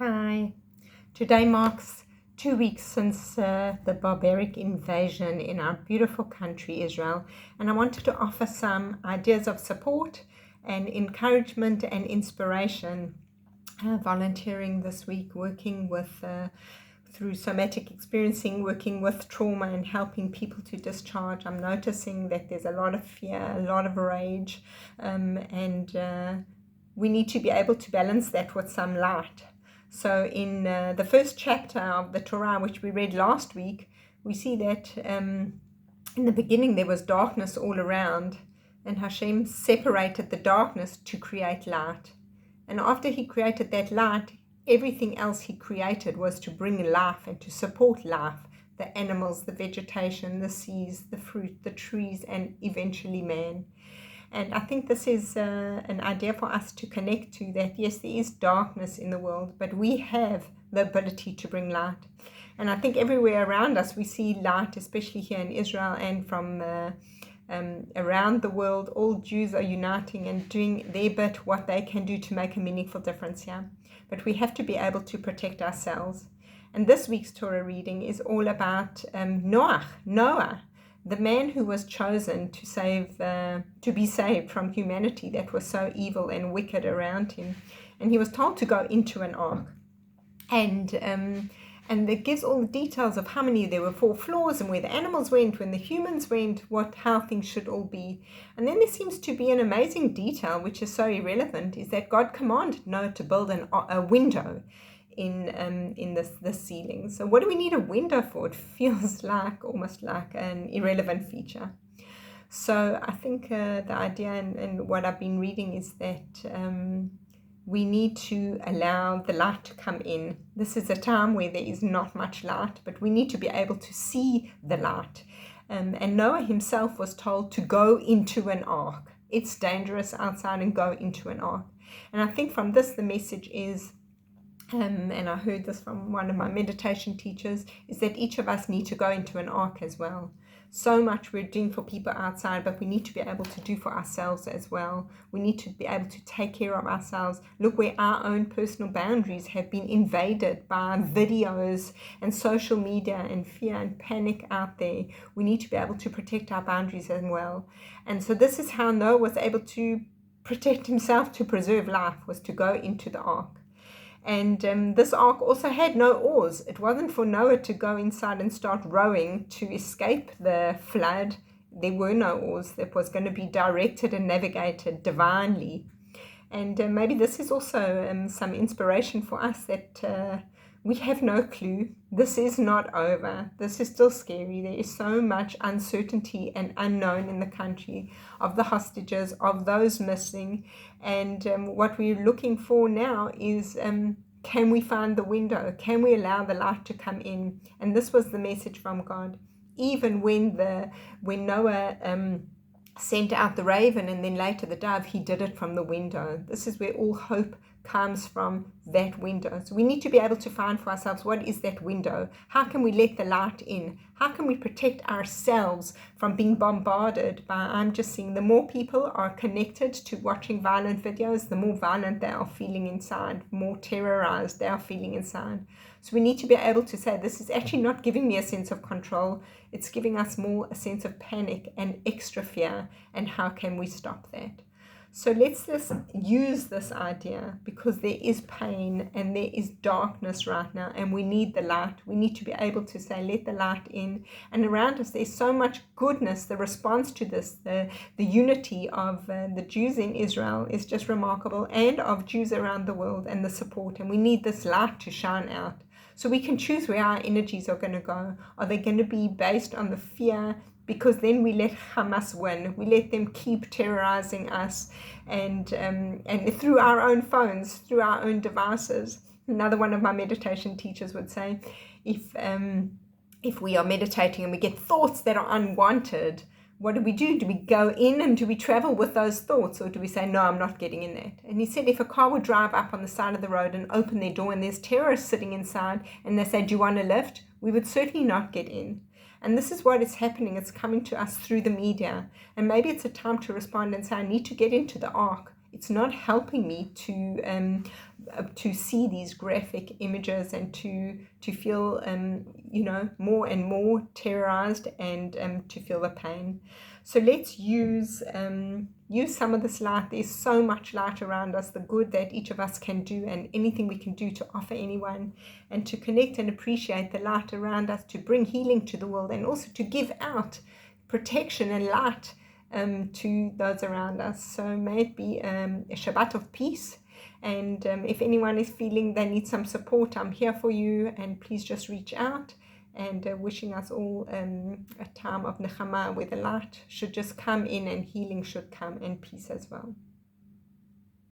Hi. Today marks 2 weeks since the barbaric invasion in our beautiful country, Israel, and I wanted to offer some ideas of support and encouragement and inspiration. Volunteering this week, working with through somatic experiencing, working with trauma and helping people to discharge. I'm noticing that there's a lot of fear, a lot of rage, and we need to be able to balance that with some light. So in the first chapter of the Torah, which we read last week, we see that in the beginning there was darkness all around, and Hashem separated the darkness to create light. And after he created that light, everything else he created was to bring life and to support life, the animals, the vegetation, the seas, the fruit, the trees, and eventually man. And I think this is an idea for us to connect to, that yes, there is darkness in the world, but we have the ability to bring light. And I think everywhere around us we see light, especially here in Israel and from around the world. All Jews are uniting and doing their bit, what they can do to make a meaningful difference here. But we have to be able to protect ourselves. And this week's Torah reading is all about Noah, the man who was chosen to be saved from humanity that was so evil and wicked around him. And he was told to go into an ark. And it gives all the details of how many there were, 4 floors, and where the animals went, when the humans went, how things should all be. And then there seems to be an amazing detail, which is so irrelevant, is that God commanded Noah to build a window in the ceiling. So what do we need a window for? It feels almost like an irrelevant feature. So I think the idea and what I've been reading is that we need to allow the light to come in. This is a time where there is not much light, but we need to be able to see the light. And Noah himself was told to go into an ark. It's dangerous outside, and go into an ark. And I think from this the message is, and I heard this from one of my meditation teachers, is that each of us need to go into an ark as well. So much we're doing for people outside, but we need to be able to do for ourselves as well. We need to be able to take care of ourselves. Look where our own personal boundaries have been invaded by videos and social media and fear and panic out there. We need to be able to protect our boundaries as well. And so this is how Noah was able to protect himself, to preserve life, was to go into the ark. And this ark also had no oars. It wasn't for Noah to go inside and start rowing to escape the flood. There were no oars. That was going to be directed and navigated divinely. And maybe this is also some inspiration for us, that we have no clue. This is not over. This is still scary. There is so much uncertainty and unknown in the country, of the hostages, of those missing. And what we're looking for now is, can we find the window? Can we allow the light to come in? And this was the message from God. Even when Noah sent out the raven and then later the dove, he did it from the window. This is where all hope comes from, that window. So we need to be able to find for ourselves, what is that window? How can we let the light in? How can we protect ourselves from being bombarded by, I'm just seeing, the more people are connected to watching violent videos, the more violent they are feeling inside, more terrorized they are feeling inside. So we need to be able to say, this is actually not giving me a sense of control. It's giving us more a sense of panic and extra fear. And how can we stop that? So let's just use this idea, because there is pain and there is darkness right now, and we need the light. We need to be able to say, let the light in. And around us there's so much goodness. The response to this, the unity of the Jews in Israel is just remarkable, and of Jews around the world, and the support. And we need this light to shine out, so we can choose where our energies are going to go. Are they going to be based on the fear? Because then we let Hamas win. We let them keep terrorizing us, and through our own phones, through our own devices. Another one of my meditation teachers would say, if we are meditating and we get thoughts that are unwanted, what do? Do we go in and do we travel with those thoughts, or do we say, no, I'm not getting in that? And he said, if a car would drive up on the side of the road and open their door and there's terrorists sitting inside and they say, do you want a lift? We would certainly not get in. And this is what is happening. It's coming to us through the media. And maybe it's a time to respond and say, I need to get into the ark. it's not helping me to see these graphic images and to feel more and more terrorized and to feel the pain. So let's use some of this light. There's so much light around us, the good that each of us can do and anything we can do to offer anyone, and to connect and appreciate the light around us, to bring healing to the world, and also to give out protection and light to those around us. So may it be a Shabbat of peace. And if anyone is feeling they need some support, I'm here for you, and please just reach out. And wishing us all a time of nechama where the light should just come in and healing should come and peace as well.